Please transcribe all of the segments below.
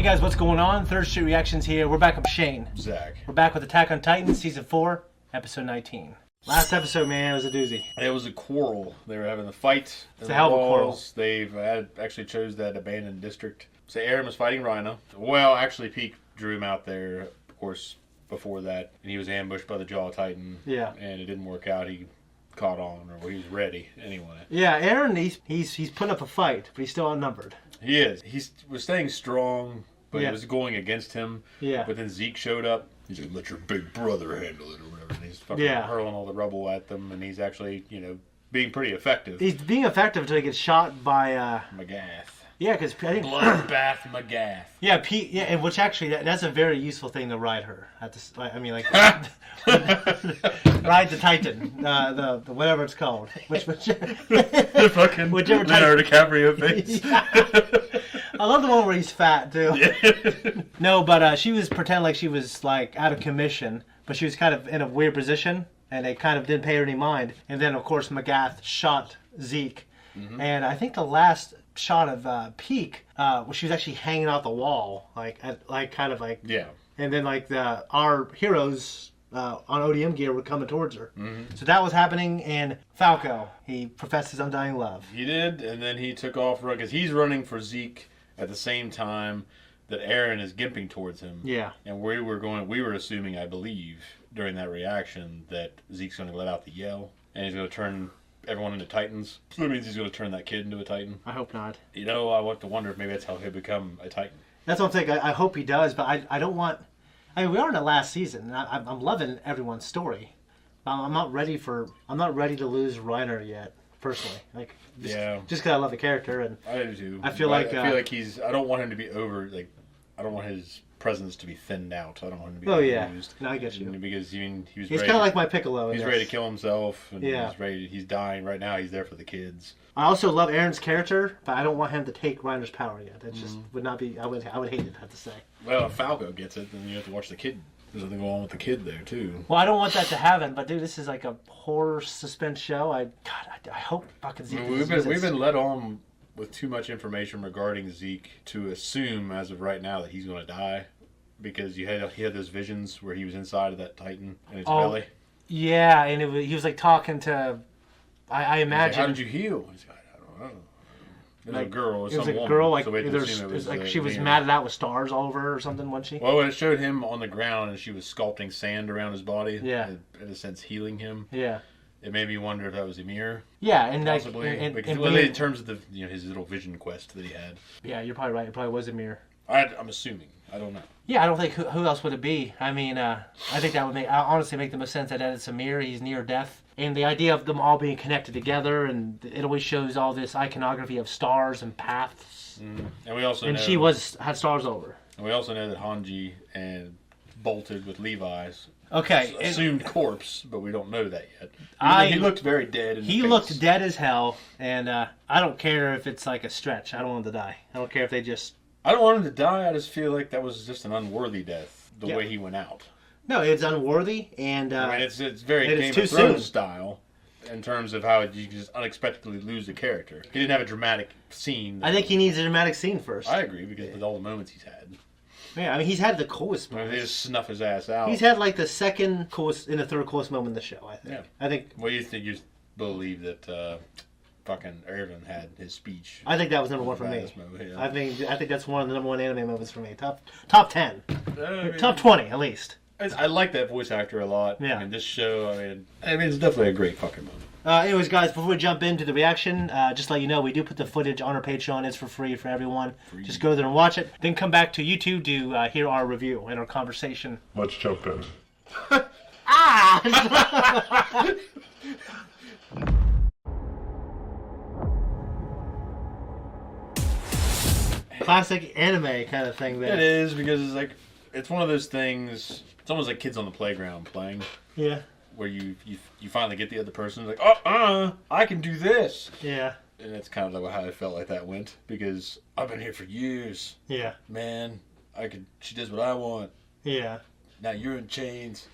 Hey guys, what's going on? Third Street Reactions here. We're back with Shane. Zach. We're back with Attack on Titan, Season 4, Episode 19. Last episode, man, was a doozy. It was a quarrel. They were having a fight. It's a hell of a quarrel. They've actually chose that abandoned district. So Eren was fighting Rhino. Well, actually, Peak drew him out there, of course, before that. And he was ambushed by the Jaw Titan. Yeah. And it didn't work out. He caught on, or he was ready anyway. Yeah, Eren, he's putting up a fight, but he's still outnumbered. He is. He was staying strong, but it was going against him. Yeah. But then Zeke showed up. He's like, let your big brother handle it, or whatever. And he's fucking hurling all the rubble at them, and he's actually, being pretty effective. He's being effective until he gets shot by... Magath. Yeah, because I think... Bloodbath Magath. Yeah, Pete. Yeah, and which actually, that's a very useful thing to ride her. Ride the Titan, the whatever it's called. The fucking whichever Leonardo DiCaprio face. I love the one where he's fat too. Yeah. No, but she was pretending like she was like out of commission, but she was kind of in a weird position, and they kind of didn't pay her any mind. And then of course Magath shot Zeke, and I think the last shot of Peak, she was actually hanging out the wall, yeah. And then our heroes on ODM gear were coming towards her. So that was happening, and Falco, he professed his undying love. He did, and then he took off because he's running for Zeke at the same time that Eren is gimping towards him. Yeah. And we were assuming, I believe, during that reaction that Zeke's going to let out the yell, and he's going to turn everyone into Titans. So that means he's going to turn that kid into a Titan. I hope not. I want to wonder if maybe that's how he'll become a Titan. That's what I'm thinking. I hope he does, but I don't want... I mean, we are in the last season, and I'm loving everyone's story. I'm not ready to lose Reiner yet, personally. Just because I love the character, and I do too. I feel like I don't want him to be over. I don't want his presence to be thinned out. I don't want him to be overused. No, I get you. Because he's kind of like my Piccolo. He's ready to kill himself, and he's dying right now. He's there for the kids. I also love Eren's character, but I don't want him to take Reiner's power yet. That just would not be. I would hate it. I have to say. Well, if Falco gets it, then you have to watch the kid. There's something going on with the kid there too. Well, I don't want that to happen, but dude, this is like a horror suspense show. I hope fucking Zeke. We've been led on with too much information regarding Zeke to assume as of right now that he's going to die, because he had those visions where he was inside of that Titan in its belly. Yeah, and he was like talking to. I imagine. How did you heal? He's like, I don't know. It was a girl. It was a girl. She was matted out with stars all over her or something, wasn't she? Well, it showed him on the ground, and she was sculpting sand around his body. Yeah. In a sense, healing him. Yeah. It made me wonder if that was Ymir. Yeah, and possibly, in terms of his little vision quest that he had. Yeah, you're probably right. It probably was Ymir. I'm assuming. I don't know. Yeah, I don't think who else would it be. I mean, I think that would honestly make the most sense that it's Ymir. He's near death, and the idea of them all being connected together, and it always shows all this iconography of stars and paths. And we also she had stars over. And we also know that Hanji and bolted with Levi's. Okay, assumed corpse, but we don't know that yet. He looked very dead. He looked dead as hell, and I don't care if it's like a stretch. I don't want him to die. I don't care if they just. I don't want him to die. I just feel like that was just an unworthy death, the way he went out. No, it's unworthy, and I mean, it's very Game of Thrones style in terms of how you just unexpectedly lose a character. He didn't have a dramatic scene. I think he needs a dramatic scene first. I agree, because with all the moments he's had. Yeah, I mean, he's had the coolest moments. They just snuff his ass out. He's had like the second coolest and the third coolest moment in the show, I think. Yeah. I think. Well, you believe that fucking Erwin had his speech. I think that was number one for me. Yeah. I think that's one of the number one anime moments for me. Top 10. Top 20 at least. I like that voice actor a lot. Yeah. I mean, this show, I mean, it's definitely a great fucking moment. Anyways, guys, before we jump into the reaction, just to let you know, we do put the footage on our Patreon. It's for free for everyone. Just go there and watch it. Then come back to YouTube to hear our review and our conversation. Let's jump in. Classic anime kind of thing there. It is, because it's one of those things. It's almost like kids on the playground playing. Yeah. Where you finally get the other person, like, I can do this. Yeah. And that's kind of how I felt like that went, because I've been here for years. Yeah. Man, she does what I want. Yeah. Now you're in chains.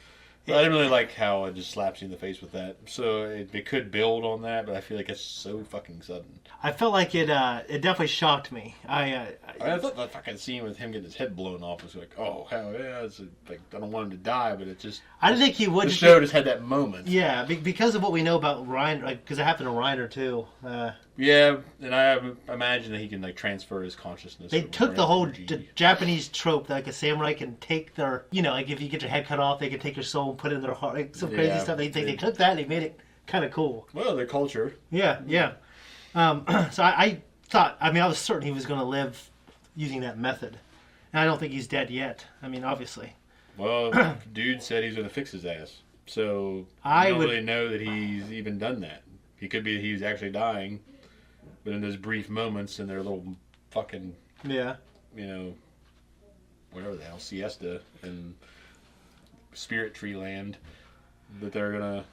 I didn't really like how it just slaps you in the face with that. So it could build on that, but I feel like it's so fucking sudden. I felt like it definitely shocked me. I thought that fucking scene with him getting his head blown off was like, oh hell yeah! It's like I don't want him to die, but it just. I didn't think he would. The show just had that moment. Yeah, because of what we know about Reiner, like because it happened to Reiner too. Yeah, and I imagine that he can like transfer his consciousness. They took the whole Japanese trope that like a samurai can take their, like if you get your head cut off, they can take your soul and put it in their heart, like some crazy stuff. They took that and they made it kind of cool. Well, their culture. Yeah. So I thought, I was certain he was going to live using that method, and I don't think he's dead yet. I mean, obviously. Well, dude said he's going to fix his ass, so I don't really know that he's even done that. He could be that he's actually dying. But in those brief moments in their little fucking, whatever the hell, siesta and Spirit Tree Land, that they're gonna.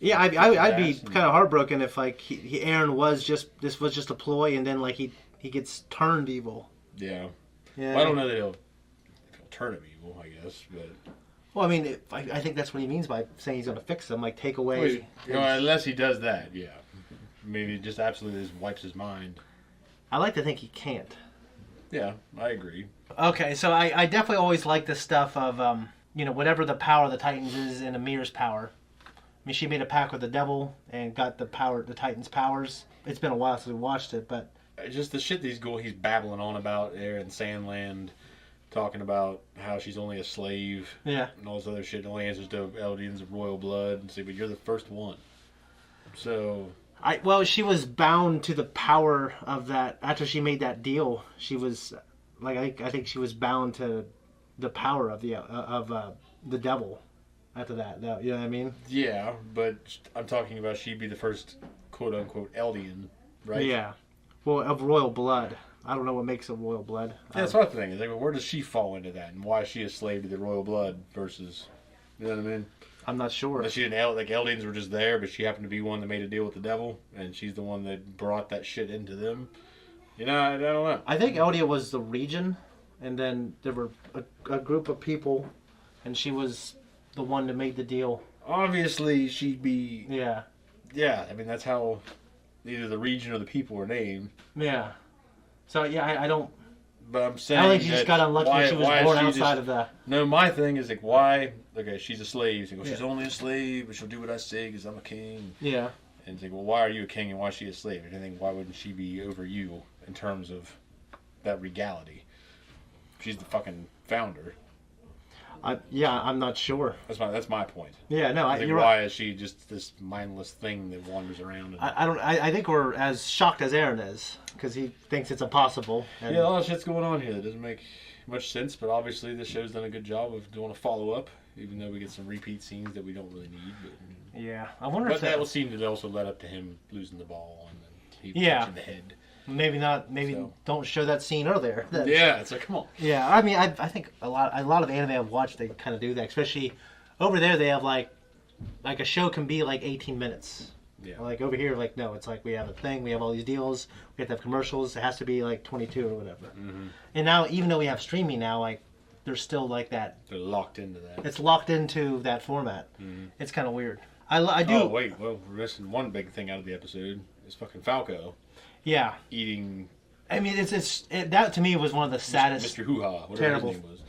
Yeah, I'd be kind of heartbroken if like Aaron was just a ploy, and then like he gets turned evil. Yeah. Well, I don't know that he'll turn him evil, I guess, but. Well, I mean, I think that's what he means by saying he's gonna fix them, like take away. Unless he does that, yeah. Maybe it just absolutely just wipes his mind. I like to think he can't. Yeah, I agree. Okay, so I definitely always like the stuff of, whatever the power of the Titans is in Amir's power. I mean, she made a pact with the devil and got the Titans' powers. It's been a while since we watched it, but... Just the shit he's babbling on about there in Sandland, talking about how she's only a slave. Yeah. And all this other shit. Only answers to Eldians of royal blood. And say, but you're the first one. So... Well, she was bound to the power of that. After she made that deal, she was like I think she was bound to the power of the devil. After that, you know what I mean? Yeah, but I'm talking about she'd be the first quote unquote Eldian, right? Yeah. Well, of royal blood. I don't know what makes a royal blood. Yeah, that's what I'm thinking. Like, where does she fall into that, and why is she a slave to the royal blood versus, you know what I mean? I'm not sure. She didn't, like, Eldians were just there, but she happened to be one that made a deal with the devil, and she's the one that brought that shit into them. I don't know. I think Eldia was the region, and then there were a group of people, and she was the one that made the deal. Obviously, she'd be... Yeah. Yeah, I mean, that's how either the region or the people are named. Yeah. So, yeah, I don't... But I'm saying I think she just got unlucky she was born outside of the... No, my thing is, like, why... Okay, she's a slave. So she's only a slave, but she'll do what I say because I'm a king. Yeah. And it's like, well, why are you a king and why is she a slave? And I think, why wouldn't she be over you in terms of that regality? She's the fucking founder. I'm not sure. That's my point. Yeah, no, I think why is she just this mindless thing that wanders around? I think we're as shocked as Aaron is because he thinks it's impossible. And a lot of shit's going on here that doesn't make much sense. But obviously, this show's done a good job of doing a follow up, even though we get some repeat scenes that we don't really need. But, yeah, I wonder if that will seem to also led up to him losing the ball and then he punching the head. Maybe not. Maybe don't show that scene earlier. Yeah, it's like, come on. Yeah, I mean, I think a lot of anime I've watched, they kind of do that. Especially over there, they have like a show can be like 18 minutes. Yeah. Like over here, like no, it's like we have a thing, we have all these deals, we have to have commercials. It has to be like 22 or whatever. Mm-hmm. And now, even though we have streaming now, like there's still like that. They're locked into that. It's locked into that format. Mm-hmm. It's kind of weird. I do. Oh wait, well, we're missing one big thing out of the episode. Is fucking Falco. Yeah. Eating. I mean, that to me was one of the saddest. Mr. Hoo-Ha, whatever terrible. his name was.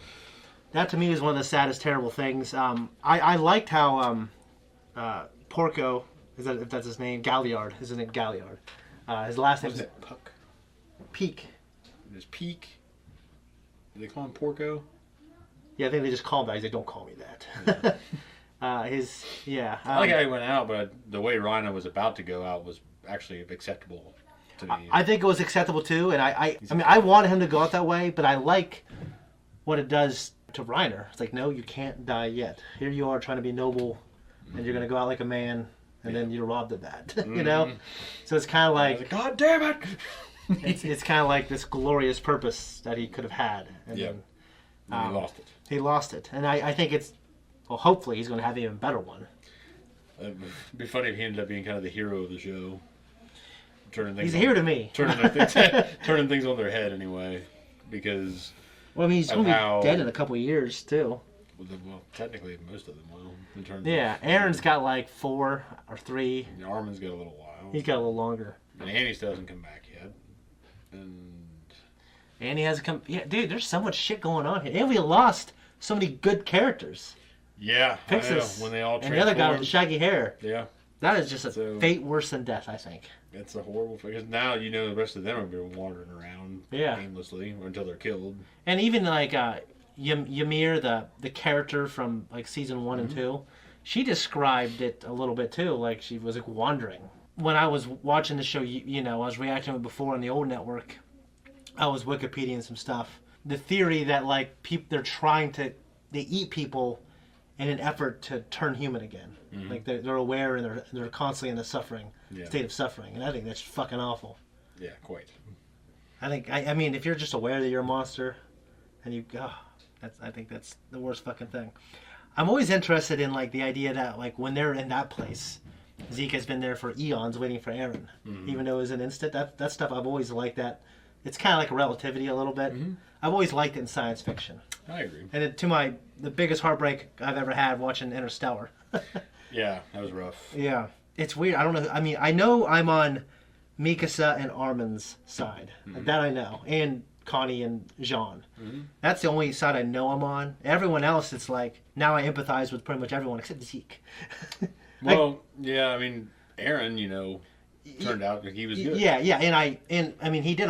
That to me was one of the saddest, terrible things. I liked how Porco, if that's his name, Galliard, isn't it Galliard? His last name is Puck. Peak. There's Peak. Do they call him Porco? Yeah, I think they just call him that. He's like, don't call me that. Yeah. I like how he went out, but the way Rhino was about to go out was actually acceptable to me. I think it was acceptable too, and I mean, I wanted him to go out that way, but I like what it does to Reiner. It's like, no, you can't die yet. Here you are trying to be noble, and you're going to go out like a man, and then you're robbed of that, you know? So it's kind of like... God damn it! it's kind of like this glorious purpose that he could have had. And then, he lost it. He lost it. And I think it's... Well, hopefully he's going to have an even better one. It'd be funny if he ended up being kind of the hero of the show. He's a hero to me. Turning things on their head anyway. Because... Well, I mean, he's going to be dead in a couple of years, too. Well, technically, most of them will. In terms Yeah, of, Aaron's got like 4 or 3. Armin's got a little while. He's got a little longer. And Annie still hasn't come back yet. And he hasn't come. Yeah, dude, there's so much shit going on here. And we lost so many good characters. Yeah, Pixis, when they all and the other guy with the shaggy hair. Yeah. That is just a fate worse than death, I think. It's a horrible thing. Because now, the rest of them are going to be wandering around aimlessly until they're killed. And even like Ymir, the character from like season 1 and 2, she described it a little bit too, like she was like wandering. When I was watching the show, I was reacting to it before on the old network. I was Wikipediaing some stuff. The theory that like they're trying to eat people in an effort to turn human again. Mm-hmm. Like they're aware and they're constantly in a state of suffering, and I think that's fucking awful. Yeah, quite. I mean, if you're just aware that you're a monster, and I think that's the worst fucking thing. I'm always interested in like the idea that like when they're in that place, Zeke has been there for eons waiting for Aaron, even though it was an instant. That stuff I've always liked that. It's kind of like relativity a little bit. Mm-hmm. I've always liked it in science fiction. I agree. And the biggest heartbreak I've ever had watching Interstellar. Yeah, that was rough. Yeah. It's weird. I don't know. I mean, I know I'm on Mikasa and Armin's side. Mm-hmm. That I know. And Connie and Jean. Mm-hmm. That's the only side I know I'm on. Everyone else, it's like, now I empathize with pretty much everyone except Zeke. Well, yeah, I mean, Aaron, turned out he was good. Yeah, and I mean, he did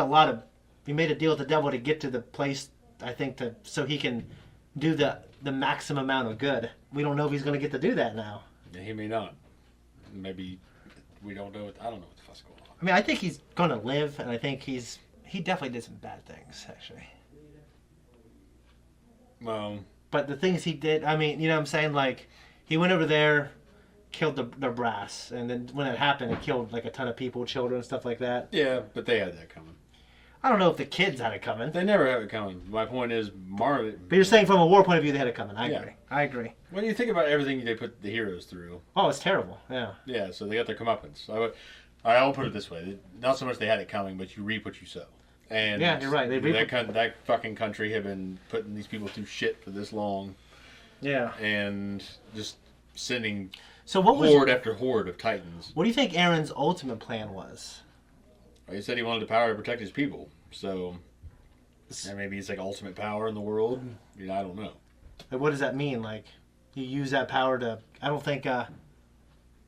he made a deal with the devil to get to the place, I think, so he can do the maximum amount of good. We don't know if he's going to get to do that now. Yeah, he may not. Maybe we don't know. I don't know what the fuck's going on. I mean, I think he's going to live, and I think he definitely did some bad things, actually. Well, but the things he did, I mean, you know what I'm saying? Like, he went over there, killed the brass, and then when it happened, it killed like a ton of people, children, stuff like that. Yeah, but they had that coming. I don't know if the kids had it coming. They never have it coming. My point is, Marvin. But you're saying from a war point of view, they had it coming. I agree. When you think about everything they put the heroes through. Oh, it's terrible. Yeah. Yeah, so they got their comeuppance. I'll put it this way: not so much they had it coming, but you reap what you sow. And yeah, you're right. That fucking country have been putting these people through shit for this long. Yeah. And just sending horde after horde of Titans. What do you think Aaron's ultimate plan was? Well, he said he wanted the power to protect his people. So, and maybe it's like ultimate power in the world. I don't know. Like, what does that mean? Like, you use that power to... I don't think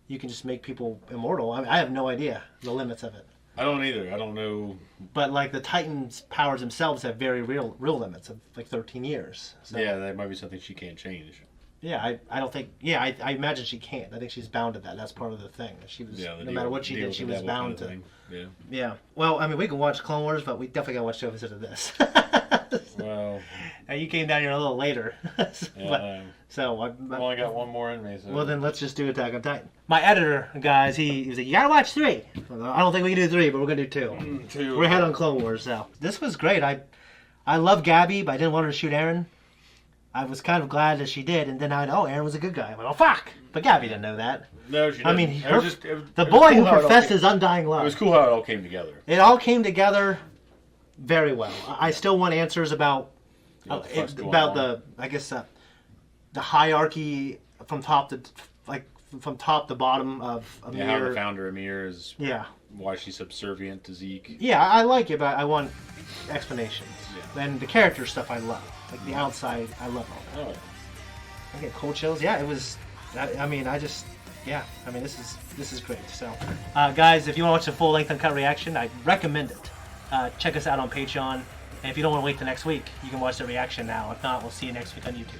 you can just make people immortal. I have no idea the limits of it. I don't either. I don't know. But like the Titans' powers themselves have very real limits of like 13 years. So. Yeah, that might be something she can't change. Yeah, I don't think. Yeah, I imagine she can't. I think she's bound to that. That's part of the thing. She was no matter what she did, she was bound to. Yeah. Yeah. Well, I mean, we can watch Clone Wars, but we definitely gotta watch 2 episodes of this. Well. And you came down here a little later. Yeah. I've only got one more in me. So. Well, then let's just do Attack on Titan. My editor, guys, he was like, "You gotta watch 3." I don't think we can do 3, but we're gonna do 2. 2. We're ahead on Clone Wars, so this was great. I love Gabby, but I didn't want her to shoot Aaron. I was kind of glad that she did, and then Aaron was a good guy. I'm like, oh fuck! But Gabby didn't know that. No, she didn't. I mean, the boy who professed his undying love. It was cool how it all came together. It all came together very well. I still want answers about the hierarchy from top to bottom of Amir. Yeah, how the founder Amir is. Yeah. Why she's subservient to Zeke. Yeah, I like it, but I want explanations. Yeah. And the character stuff I love. Like the outside, I love all that. Oh. I get cold chills. Yeah, it was. I mean, this is great. So, guys, if you want to watch the full length uncut reaction, I recommend it. Check us out on Patreon. And if you don't want to wait till next week, you can watch the reaction now. If not, we'll see you next week on YouTube.